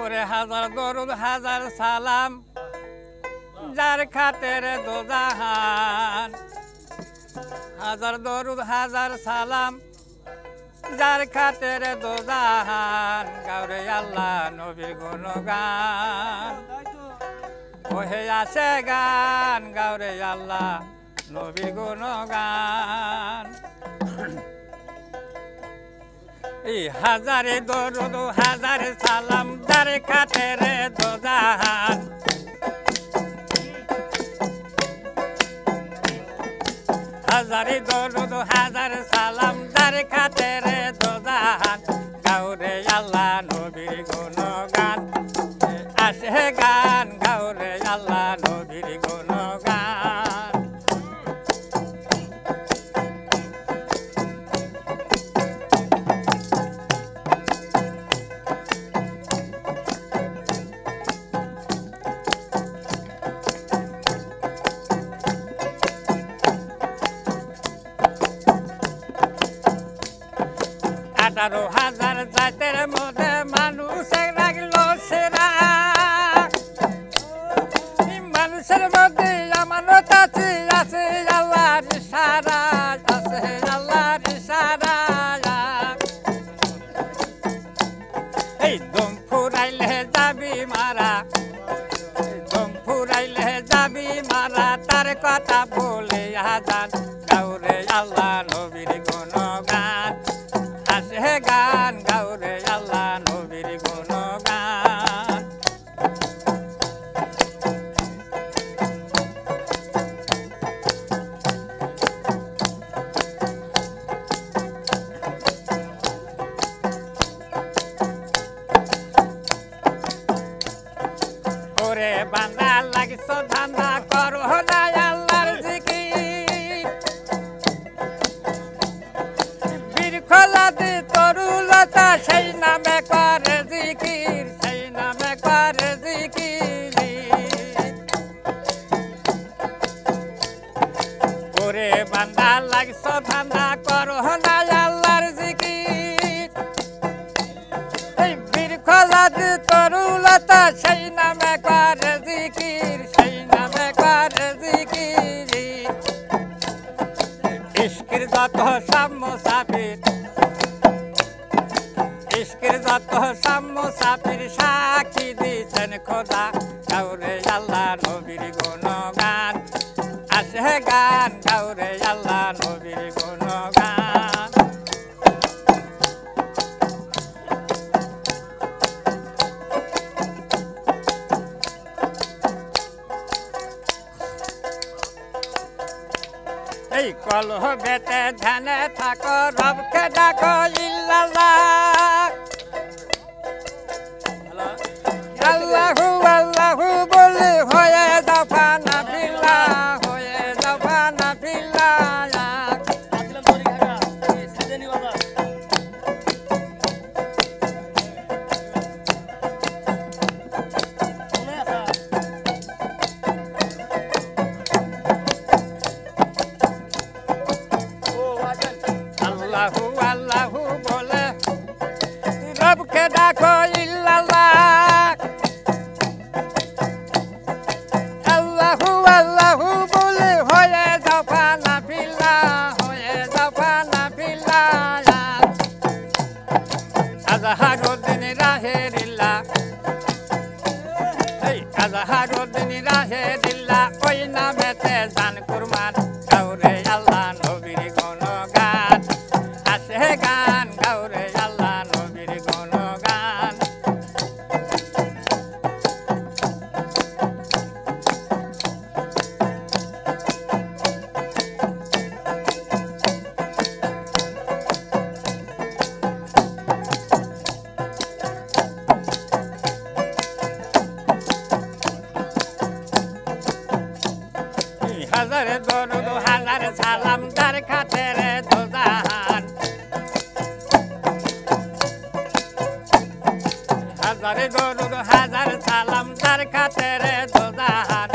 ওরে হাজার দরুদ হাজার সালাম যার খাতের দোজাহান হাজার দরুদ হাজার সালাম যার খাতের দোজাহান গাওরে আল্লাহ নবীর গুণগান ওহে আসে গান গাওরে আল্লাহ নবীর গুণগান এই হাজারে দরুদ হাজার সালাম যার খাতের দোজাহান হাজারে দরুদ হাজার সালাম যার খাতের দোজাহান গাওরে আল্লাহ নবীর গুণগান আসে গান গাওরে আল্লাহ নবীর গুণগান আঠারো হাজার জাতের মধ্যে মানুষ লাগলো সেরা মানুষের মধ্যে আমানত আছে আছে আল্লাহর ইশারা আছে আল্লাহর ইশারা এই দম ফুরাইলে যাবি মারা দম ফুরাইলে যাবি মারা তার কথা বলে আজান গাওরে আল্লাহ নবীর গুণগান আসে গান গাওরে আল্লাহ নবীর গুণগান ওরে বান্দা লাগিস ধান্দা করো না আল্লাহর জিকির বীর খোলাদি তরুলতা সেই নামে করে জিকির সেই নামে করে জিকির ওরে বান্দা লাগিস ধান্দা করো না আল্লাহর জিকির এই বীর খোলাদি তরুলতা সেই নামে করে জিকির সেই নামে করে জিকির ইশকের যত সাম্য সাবির ইশকের যত সাম্য সাবির সাক্ষী দিয়েছেন খোদা গাওরে আল্লাহ নবীর গুণগান আসে গান গাওরে আল্লাহ নবীর গুণগান এই কলহ বেতে ধ্যানে থাকো রবকে ডাকো ইল্লাল্লাহ আল্লাহু আল্লাহু বলে হয়ে যাও ফানা ফিল্লাহ হয়ে যাও ফানা ফিল্লাহ আল্লাহু আল্লাহু বলে রবকে ডাকো ইল্লাল্লাহ আল্লাহু আল্লাহু বলে হয়ে যাও ফানা ফিল্লাহ হয়ে যাও ফানা ফিল্লাহ আজহারুদ্দিন রাহেরিল্লাহ এই আজহারুদ্দিন রাহেরিল্লাহ ওই নামেতে জান কুরবান গাওরে আল্লাহ নবীর গুণগান আসে গান গাওরে আল্লাহ নবীর গুণগান হাজার দরুদ হাজার সালাম যার খাতের দোজাহান হাজার দরুদ হাজার সালাম যার খাতের দোজাহান